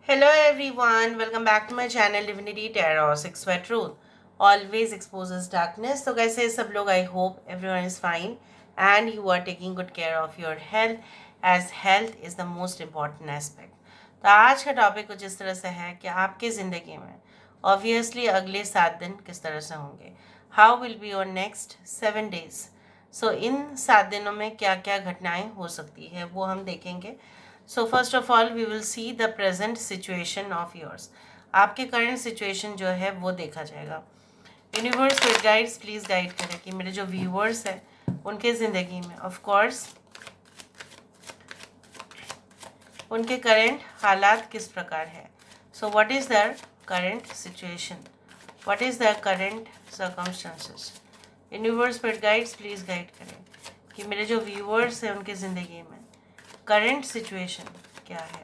Hello everyone, welcome back to my channel Divinity Tarot 6 Where Truth always exposes darkness. So कैसे सब लोग, I hope everyone is fine and you are taking good care of your health as health is the most important aspect. तो आज का topic कुछ इस तरह से है कि आपकी ज़िंदगी में ऑब्वियसली अगले 7 दिन किस तरह से होंगे. How will be your next 7 days. सो इन 7 दिनों में क्या क्या घटनाएं हो सकती है वो हम देखेंगे. So first of all we will see the present situation of yours. आपके करंट सिचुएशन जो है वो देखा जाएगा. Universe with guides please guide करें कि मेरे जो व्यूवर्स हैं उनके ज़िंदगी में ऑफ कोर्स उनके करंट हालात किस प्रकार है. So what is their current situation, what is their current circumstances. Universe with guides please guide करें कि मेरे जो व्यूवर्स हैं उनके ज़िंदगी में करंट सिचुएशन क्या है.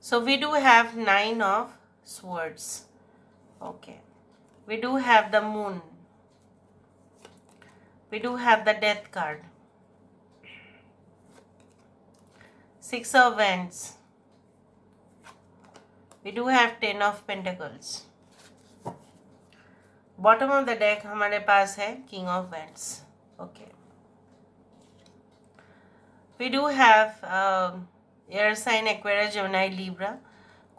So we do have 9 of swords. Okay. We do have the moon. We do have the death card. 6 of wands. We do have 10 of pentacles. Bottom of the deck हमारे पास है king of wands. Okay. We do have air sign Aquarius Gemini Libra.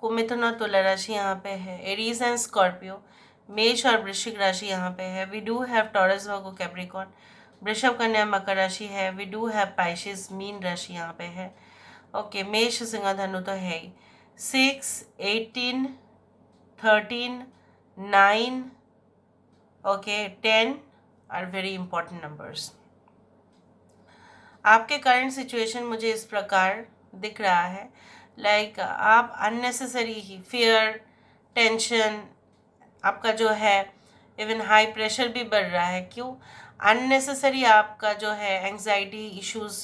कुमिथुन और तुला राशि यहाँ पे है. एरीज एंड स्कॉर्पियो, मेष और वृश्चिक राशि यहाँ पे है. We do have Taurus Virgo Capricorn. वृषभ कन्या मकर राशि है. वी डू हैव पाइशिस मीन राशि यहाँ पे है. ओके. मेष सिंह धनु तो है ही. 6, 18, 13, 9 okay 10 are very important numbers. आपके करंट सिचुएशन मुझे इस प्रकार दिख रहा है लाइक आप अननेसेसरी ही फियर, टेंशन, आपका जो है इवन हाई प्रेशर भी बढ़ रहा है. क्यों? अननेसेसरी आपका जो है एंग्जाइटी इश्यूज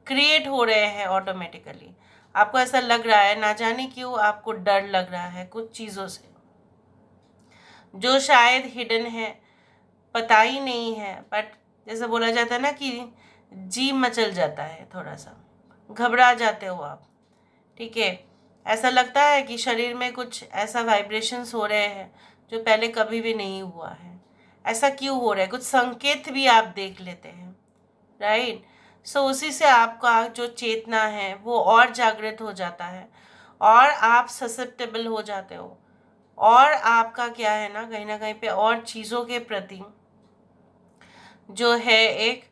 क्रिएट हो रहे हैं ऑटोमेटिकली. आपको ऐसा लग रहा है, ना जाने क्यों आपको डर लग रहा है कुछ चीज़ों से जो शायद हिडन है, पता ही नहीं है. बट जैसे बोला जाता है ना कि जी मचल जाता है, थोड़ा सा घबरा जाते हो आप. ठीक है. ऐसा लगता है कि शरीर में कुछ ऐसा वाइब्रेशंस हो रहे हैं जो पहले कभी भी नहीं हुआ है. ऐसा क्यों हो रहा है? कुछ संकेत भी आप देख लेते हैं, राइट. सो उसी से आपका जो चेतना है वो और जागृत हो जाता है और आप ससेप्टेबल हो जाते हो. और आपका क्या है ना कहीं पे और चीज़ों के प्रति जो है एक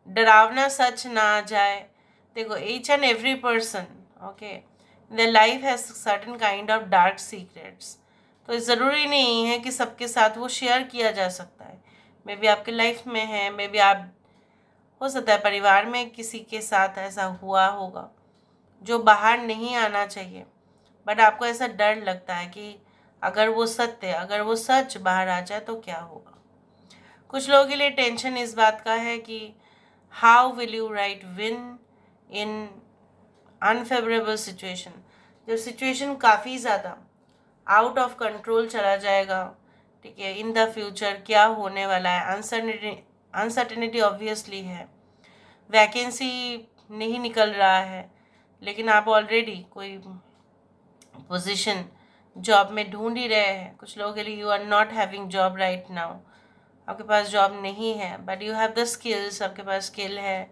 डरावना सच ना आ जाए. देखो each and every person okay the life has certain kind of dark secrets. तो ज़रूरी नहीं है कि सबके साथ वो शेयर किया जा सकता है. मे बी आपके लाइफ में है, मे बी आप हो सकता है परिवार में किसी के साथ ऐसा हुआ होगा जो बाहर नहीं आना चाहिए. बट आपको ऐसा डर लगता है कि अगर वो सत्य, अगर वो सच बाहर आ जाए तो क्या होगा. कुछ लोगों के लिए टेंशन इस बात का है कि how will you right win in unfavourable situation. जब सिचुएशन काफ़ी ज़्यादा आउट ऑफ कंट्रोल चला जाएगा, ठीक है, इन द फ्यूचर क्या होने वाला है. अनसर्टेनिटी ऑब्वियसली है. वैकेंसी नहीं निकल रहा है लेकिन आप ऑलरेडी कोई पोजीशन जॉब में ढूंढ ही रहे हैं. कुछ लोगों के लिए you are not having job right now. आपके पास जॉब नहीं है but you have the skills. आपके पास स्किल है,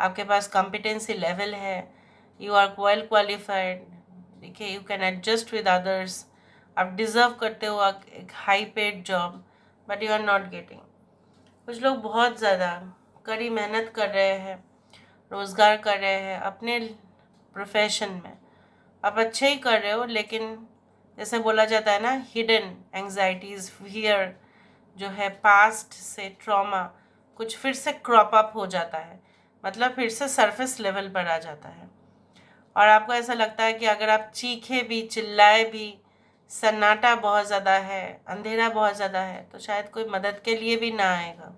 आपके पास कॉम्पिटेंसी लेवल है, यू आर वेल क्वालिफाइड. देखिए you can adjust with others. आप डिज़र्व करते हो एक high paid job but you are not getting. कुछ लोग बहुत ज़्यादा कड़ी मेहनत कर रहे हैं, रोज़गार कर रहे हैं अपने प्रोफेशन में. आप अच्छे ही कर रहे हो लेकिन जैसे बोला जाता है ना हिडन एंग्जाइटीज़, फियर जो है पास्ट से ट्रॉमा कुछ फिर से क्रॉप अप हो जाता है. मतलब फिर से सरफेस लेवल पर आ जाता है और आपको ऐसा लगता है कि अगर आप चीखे भी, चिल्लाए भी, सन्नाटा बहुत ज़्यादा है, अंधेरा बहुत ज़्यादा है तो शायद कोई मदद के लिए भी ना आएगा.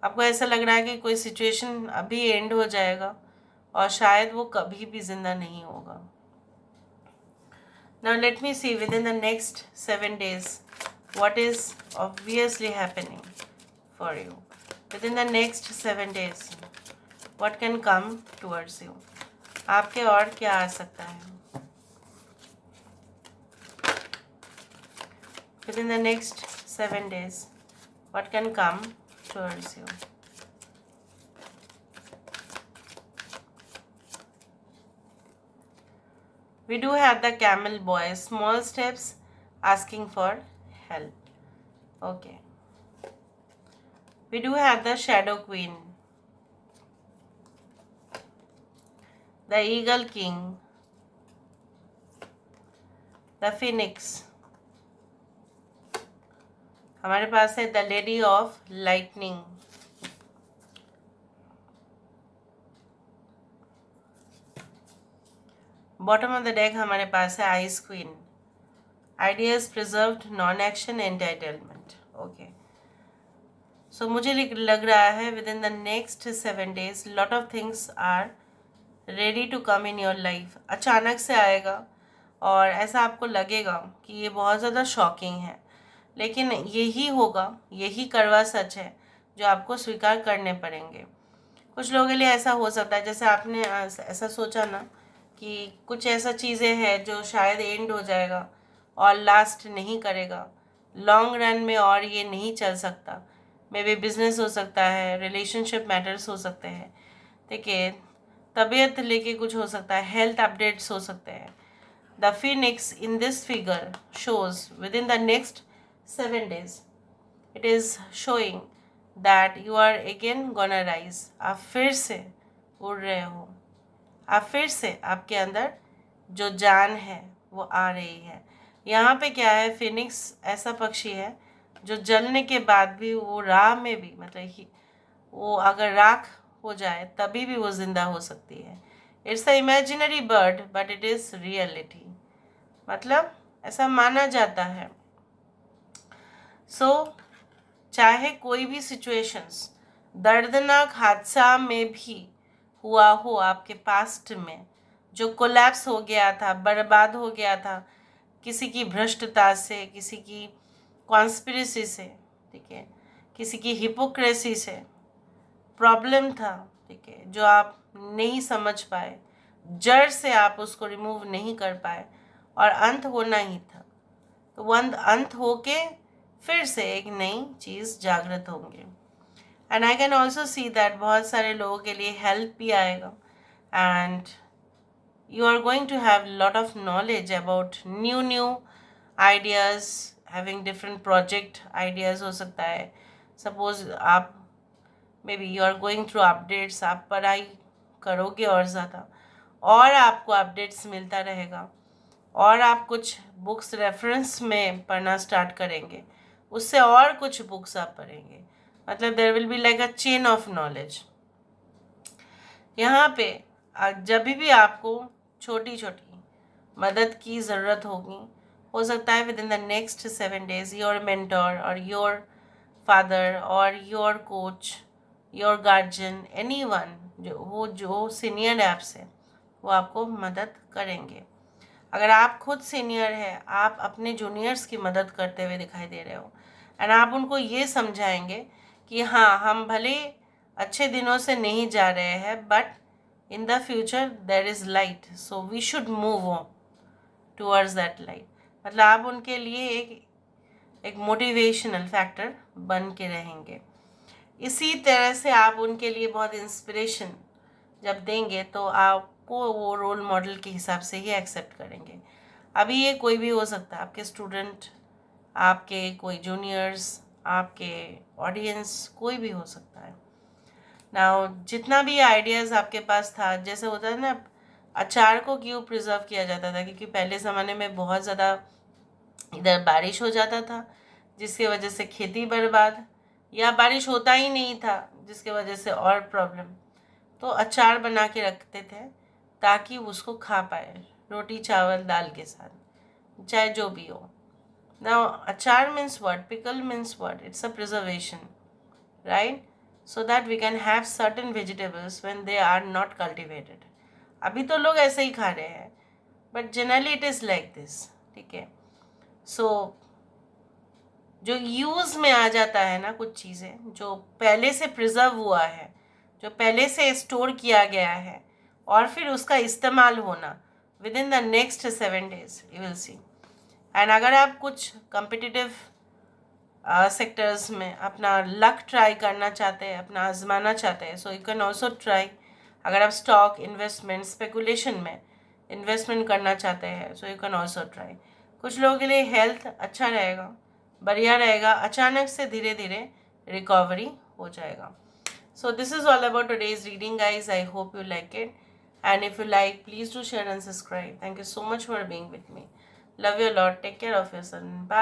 आपको ऐसा लग रहा है कि कोई सिचुएशन अभी एंड हो जाएगा और शायद वो कभी भी ज़िंदा नहीं होगा. Now let me see within the next 7 days what is obviously happening for you. Within the next 7 days what can come towards you, आपके और क्या आ सकता है within the next 7 days, what can come towards you. We do have the camel boy, small steps, asking for help. Okay. We do have the shadow queen, the eagle king, the phoenix. हमारे पास है the lady of lightning. Bottom of the deck हमारे पास है ice queen, ideas preserved, non action, entitlement. Okay, so मुझे लग रहा है within the next 7 days lot of things are ready to come in your life. अचानक से आएगा और ऐसा आपको लगेगा कि ये बहुत ज़्यादा शॉकिंग है, लेकिन यही होगा, यही कड़वा सच है जो आपको स्वीकार करने पड़ेंगे. कुछ लोगों के लिए ऐसा हो सकता है जैसे आपने ऐसा सोचा ना कि कुछ ऐसा चीज़ें हैं जो शायद एंड हो जाएगा और लास्ट नहीं करेगा, लॉन्ग रन में और ये नहीं चल सकता. मे बी बिजनेस हो सकता है, रिलेशनशिप मैटर्स हो सकते हैं, ठीक है, तबीयत लेके कुछ हो सकता है, हेल्थ अपडेट्स हो सकते हैं. The phoenix in this figure shows within the next 7 days it is showing that you are again gonna rise. आप फिर से उड़ रहे हो, आप फिर से, आपके अंदर जो जान है वो आ रही है. यहाँ पे क्या है, फिनिक्स ऐसा पक्षी है जो जलने के बाद भी वो राह में भी, मतलब वो अगर राख हो जाए तभी भी वो जिंदा हो सकती है. It's a imaginary bird but it is reality, मतलब ऐसा माना जाता है. सो चाहे कोई भी सिचुएशंस दर्दनाक हादसा में भी हुआ हो आपके पास्ट में, जो कोलैप्स हो गया था, बर्बाद हो गया था किसी की भ्रष्टता से, किसी की कॉन्स्पिरेसी से, ठीक है, किसी की हिपोक्रेसी से प्रॉब्लम था, ठीक है, जो आप नहीं समझ पाए, जड़ से आप उसको रिमूव नहीं कर पाए और अंत होना ही था, तो वो अंत होके फिर से एक नई चीज़ जागृत होंगे. And I can also see that बहुत सारे लोगों के लिए हेल्प भी आएगा and you are going to have a lot of knowledge about new ideas, having different project ideas हो सकता है. suppose आप maybe you are going through updates, आप पढ़ाई करोगे और ज़्यादा और आपको अपडेट्स मिलता रहेगा और आप कुछ बुक्स रेफरेंस में पढ़ना स्टार्ट करेंगे, उससे और कुछ बुक्स आप पढ़ेंगे, मतलब there will be like a chain of knowledge. यहाँ पे जब भी आपको छोटी छोटी मदद की ज़रूरत होगी, हो सकता है within the next 7 days your mentor और योर फादर और your coach, your guardian, anyone जो सीनियर है आपसे, वो आपको मदद करेंगे. अगर आप खुद सीनियर है, आप अपने जूनियर्स की मदद करते हुए दिखाई दे रहे हो एंड आप उनको ये समझाएंगे कि हाँ, हम भले अच्छे दिनों से नहीं जा रहे हैं but in the future there is light, so we should move on towards that light. मतलब आप उनके लिए एक मोटिवेशनल फैक्टर बन के रहेंगे. इसी तरह से आप उनके लिए बहुत इंस्पिरेशन जब देंगे तो आपको वो रोल मॉडल के हिसाब से ही एक्सेप्ट करेंगे. अभी ये कोई भी हो सकता है, आपके स्टूडेंट, आपके कोई जूनियर्स, आपके ऑडियंस, कोई भी हो सकता है. नाउ जितना भी आइडियाज़ आपके पास था, जैसे होता है ना, अचार को क्यों प्रिजर्व किया जाता था, क्योंकि पहले ज़माने में बहुत ज़्यादा इधर बारिश हो जाता था जिसकी वजह से खेती बर्बाद, या बारिश होता ही नहीं था जिसकी वजह से और प्रॉब्लम, तो अचार बना के रखते थे ताकि उसको खा पाए रोटी चावल दाल के साथ, चाहे जो भी हो. नाउ अचार means what, pickle means what, it's a preservation, right, so that we can have certain vegetables when they are not cultivated. अभी तो लोग ऐसे ही खा रहे हैं but generally it is like this, ठीक है. so जो यूज़ में आ जाता है ना, कुछ चीज़ें जो पहले से प्रिजर्व हुआ है, जो पहले से स्टोर किया गया है और फिर उसका इस्तेमाल होना with in the next 7 days, you will see. And अगर आप कुछ कम्पिटिटिव सेक्टर्स में अपना लक ट्राई करना चाहते हैं, अपना आजमाना चाहते हैं, so you can also try. अगर आप स्टॉक इन्वेस्टमेंट स्पेकुलेशन में इन्वेस्टमेंट करना चाहते हैं, so you can also try. कुछ लोगों के लिए हेल्थ अच्छा रहेगा, बढ़िया रहेगा, अचानक से धीरे धीरे रिकवरी हो जाएगा। So this is all about today's reading, guys. I hope you like it. And if you like, please do share and subscribe. Thank you so much for being with me. Love you a lot. Take care of yourself. Bye.